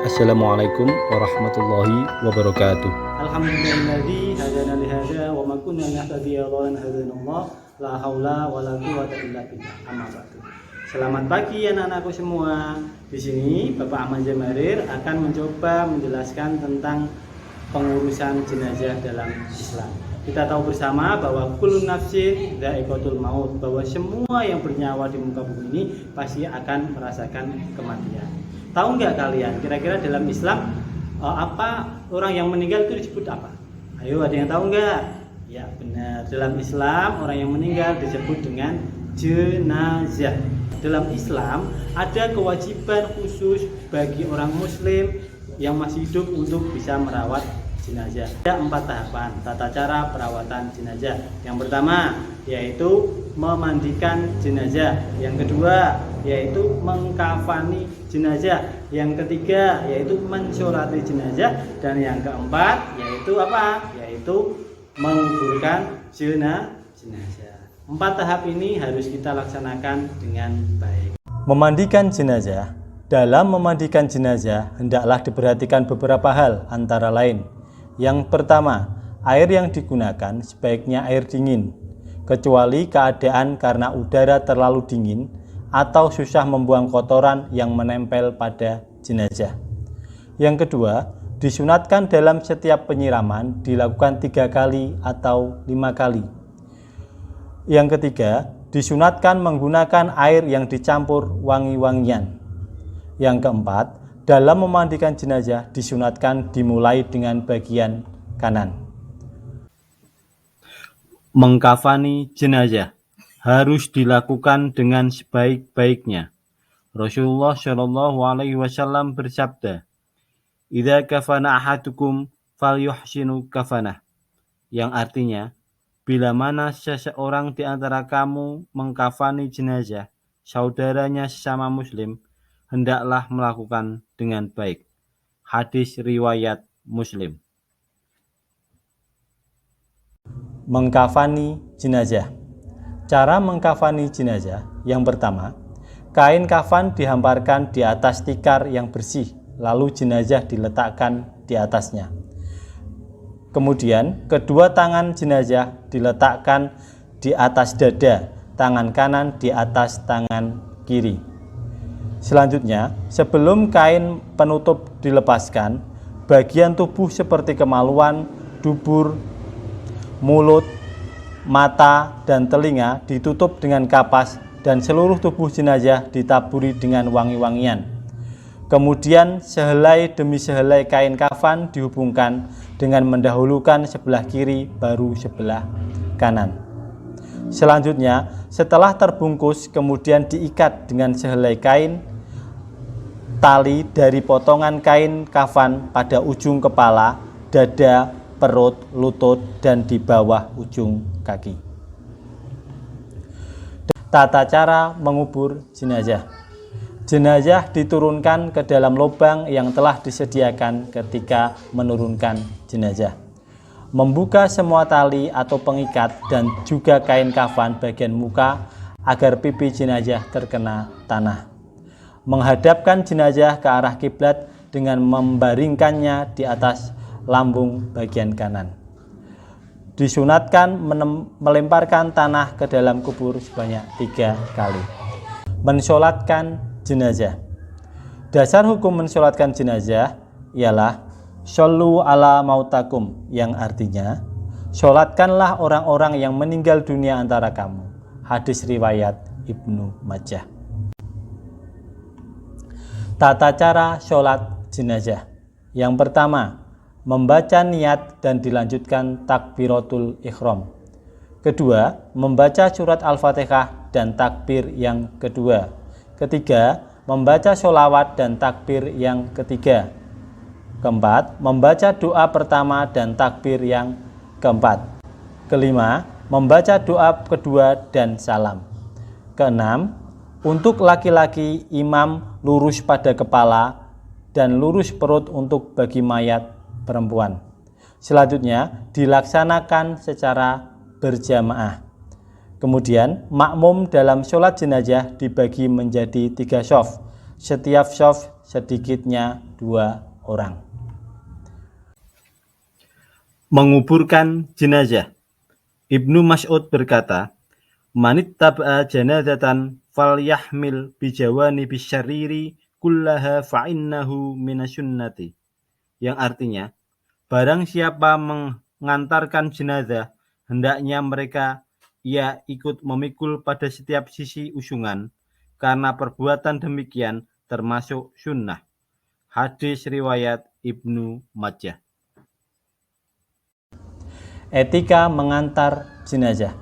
Assalamualaikum warahmatullahi wabarakatuh. Alhamdulillahilladzi hadana li hadza wa ma kunna nahtadiya laula an hadanallah la haula wala quwwata illa billah. Amma ba'du. Selamat pagi anak-anakku semua. Di sini Bapak Ahmad Jamarir akan mencoba menjelaskan tentang pengurusan jenazah dalam Islam. Kita tahu bersama bahwa kullu nafsin dha'iqatul maut, bahwa semua yang bernyawa di muka bumi ini pasti akan merasakan kematian. Tahu nggak kalian kira-kira dalam Islam apa orang yang meninggal itu disebut apa? Ayo, ada yang tahu nggak? Ya benar, dalam Islam orang yang meninggal disebut dengan jenazah. Dalam Islam ada kewajiban khusus bagi orang muslim yang masih hidup untuk bisa merawat jenazah. Ada 4 tahapan tata cara perawatan jenazah. Yang pertama yaitu memandikan jenazah, yang kedua yaitu mengkafani jenazah, yang ketiga yaitu mensolati jenazah, dan yang keempat yaitu apa? Yaitu menguburkan jenazah. 4 tahap ini harus kita laksanakan dengan baik. Memandikan jenazah. Dalam memandikan jenazah hendaklah diperhatikan beberapa hal, antara lain: yang pertama, air yang digunakan sebaiknya air dingin, kecuali keadaan karena udara terlalu dingin atau susah membuang kotoran yang menempel pada jenazah. Yang kedua, disunatkan dalam setiap penyiraman dilakukan 3 kali atau 5 kali. Yang ketiga, disunatkan menggunakan air yang dicampur wangi-wangian. Yang keempat, dalam memandikan jenazah disunatkan dimulai dengan bagian kanan. Mengkafani jenazah harus dilakukan dengan sebaik-baiknya. Rasulullah Shallallahu Alaihi Wasallam bersabda, "Idza kafana ahadukum falyuhsinu kafanah," yang artinya, bila mana seseorang di antara kamu mengkafani jenazah saudaranya sesama muslim, hendaklah melakukan dengan baik. Hadis riwayat Muslim. Mengkafani jenazah. Cara mengkafani jenazah: yang pertama, kain kafan dihamparkan di atas tikar yang bersih, lalu jenazah diletakkan di atasnya. Kemudian, kedua tangan jenazah diletakkan di atas dada, tangan kanan di atas tangan kiri. Selanjutnya, sebelum kain penutup dilepaskan, bagian tubuh seperti kemaluan, dubur, mulut, mata, dan telinga ditutup dengan kapas dan seluruh tubuh jenazah ditaburi dengan wangi-wangian. Kemudian sehelai demi sehelai kain kafan dihubungkan dengan mendahulukan sebelah kiri baru sebelah kanan. Selanjutnya, setelah terbungkus, kemudian diikat dengan sehelai kain tali dari potongan kain kafan pada ujung kepala, dada, perut, lutut, dan di bawah ujung kaki. Tata cara mengubur jenazah. Jenazah diturunkan ke dalam lubang yang telah disediakan ketika menurunkan jenazah. Membuka semua tali atau pengikat dan juga kain kafan bagian muka agar pipi jenazah terkena tanah. Menghadapkan jenazah ke arah kiblat dengan membaringkannya di atas lambung bagian kanan. Disunatkan melemparkan tanah ke dalam kubur sebanyak 3 kali. Mensolatkan jenazah. Dasar hukum mensolatkan jenazah ialah shollu ala mautakum, yang artinya solatkanlah orang-orang yang meninggal dunia antara kamu. Hadis riwayat Ibnu Majah. Tata cara sholat jenazah. Yang pertama, membaca niat dan dilanjutkan takbiratul ihram. Kedua, membaca surat Al-Fatihah dan takbir yang kedua. Ketiga, membaca sholawat dan takbir yang ketiga. Keempat, membaca doa pertama dan takbir yang keempat. Kelima, membaca doa kedua dan salam. Keenam, untuk laki-laki imam lurus pada kepala dan lurus perut untuk bagi mayat perempuan. Selanjutnya dilaksanakan secara berjamaah. Kemudian makmum dalam sholat jenazah dibagi menjadi 3 shaf. setiap shaf sedikitnya 2 orang. Menguburkan jenazah. Ibnu Mas'ud berkata, "Manittaba'a janazatan falyahmil bijawani bisyariri kullaha fa'innahu minasunnati." Yang artinya, barang siapa mengantarkan jenazah, hendaknya ia ikut memikul pada setiap sisi usungan, karena perbuatan demikian termasuk sunnah. Hadis riwayat Ibnu Majah. Etika mengantar jenazah.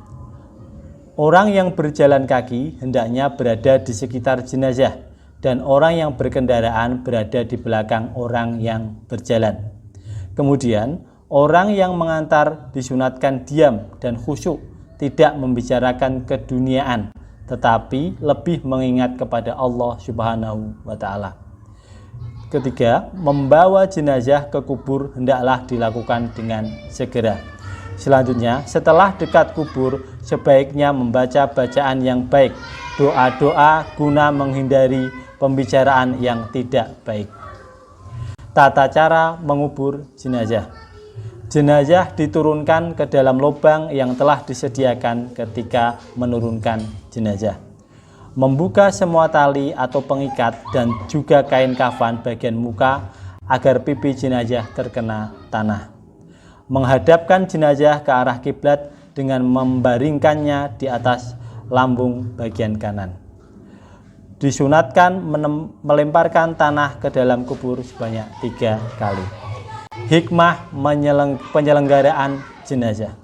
Orang yang berjalan kaki hendaknya berada di sekitar jenazah, dan orang yang berkendaraan berada di belakang orang yang berjalan. Kemudian, orang yang mengantar disunatkan diam dan khusyuk, tidak membicarakan keduniaan, tetapi lebih mengingat kepada Allah Subhanahu wa Ta'ala. Ketiga, membawa jenazah ke kubur hendaklah dilakukan dengan segera. Selanjutnya, setelah dekat kubur, sebaiknya membaca bacaan yang baik, doa-doa guna menghindari pembicaraan yang tidak baik. Tata cara mengubur jenazah. Jenazah diturunkan ke dalam lubang yang telah disediakan ketika menurunkan jenazah. Membuka semua tali atau pengikat dan juga kain kafan bagian muka agar pipi jenazah terkena tanah. Menghadapkan jenazah ke arah kiblat dengan membaringkannya di atas lambung bagian kanan. Disunatkan melemparkan tanah ke dalam kubur sebanyak 3 kali. Hikmah penyelenggaraan jenazah.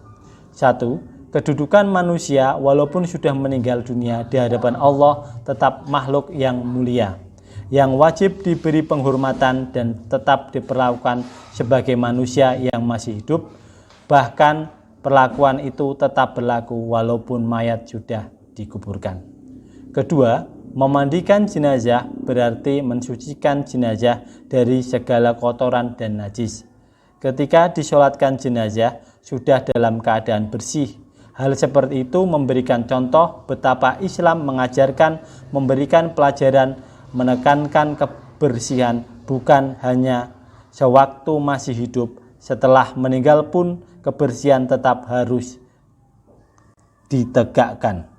1. Kedudukan manusia walaupun sudah meninggal dunia di hadapan Allah tetap makhluk yang mulia, yang wajib diberi penghormatan dan tetap diperlakukan sebagai manusia yang masih hidup. Bahkan perlakuan itu tetap berlaku walaupun mayat sudah dikuburkan. Kedua, memandikan jenazah berarti mensucikan jenazah dari segala kotoran dan najis. Ketika disolatkan jenazah sudah dalam keadaan bersih. Hal seperti itu memberikan contoh betapa Islam mengajarkan, memberikan pelajaran, menekankan kebersihan bukan hanya sewaktu masih hidup, setelah meninggal pun kebersihan tetap harus ditegakkan.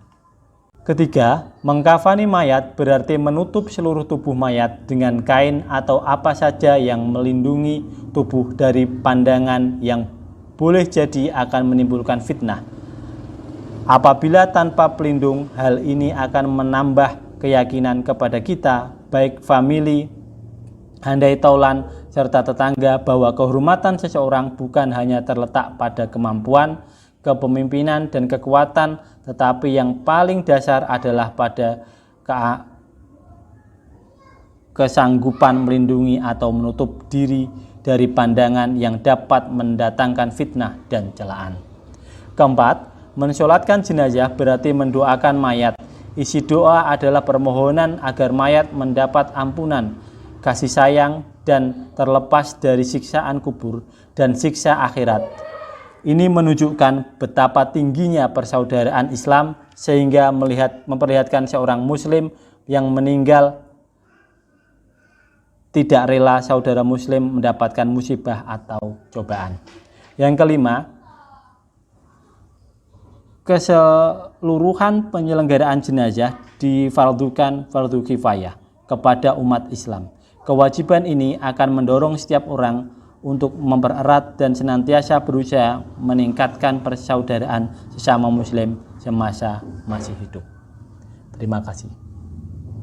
Ketiga, mengkafani mayat berarti menutup seluruh tubuh mayat dengan kain atau apa saja yang melindungi tubuh dari pandangan yang boleh jadi akan menimbulkan fitnah. Apabila tanpa pelindung, hal ini akan menambah keyakinan kepada kita, baik famili, handai taulan, serta tetangga, bahwa kehormatan seseorang bukan hanya terletak pada kemampuan, kepemimpinan, dan kekuatan, tetapi yang paling dasar adalah pada kesanggupan melindungi atau menutup diri dari pandangan yang dapat mendatangkan fitnah dan celaan. Keempat, mensolatkan jenazah berarti mendoakan mayat. Isi doa adalah permohonan agar mayat mendapat ampunan, kasih sayang, dan terlepas dari siksaan kubur dan siksa akhirat. Ini menunjukkan betapa tingginya persaudaraan Islam sehingga memperlihatkan seorang muslim yang meninggal tidak rela saudara muslim mendapatkan musibah atau cobaan. Yang kelima, keseluruhan penyelenggaraan jenazah difardukan fardu kifayah kepada umat Islam. Kewajiban ini akan mendorong setiap orang untuk mempererat dan senantiasa berusaha meningkatkan persaudaraan sesama muslim semasa masih hidup. Terima kasih.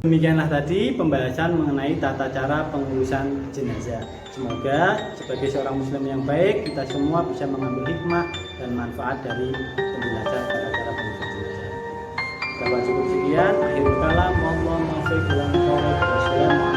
Demikianlah tadi pembahasan mengenai tata cara pengurusan jenazah. Semoga sebagai seorang muslim yang baik, kita semua bisa mengambil hikmah dan manfaat dari penjelasan tata cara pengurusan jenazah. Cukup sekian. Akhirul kalam. Wassalamualaikum warahmatullahi wabarakatuh.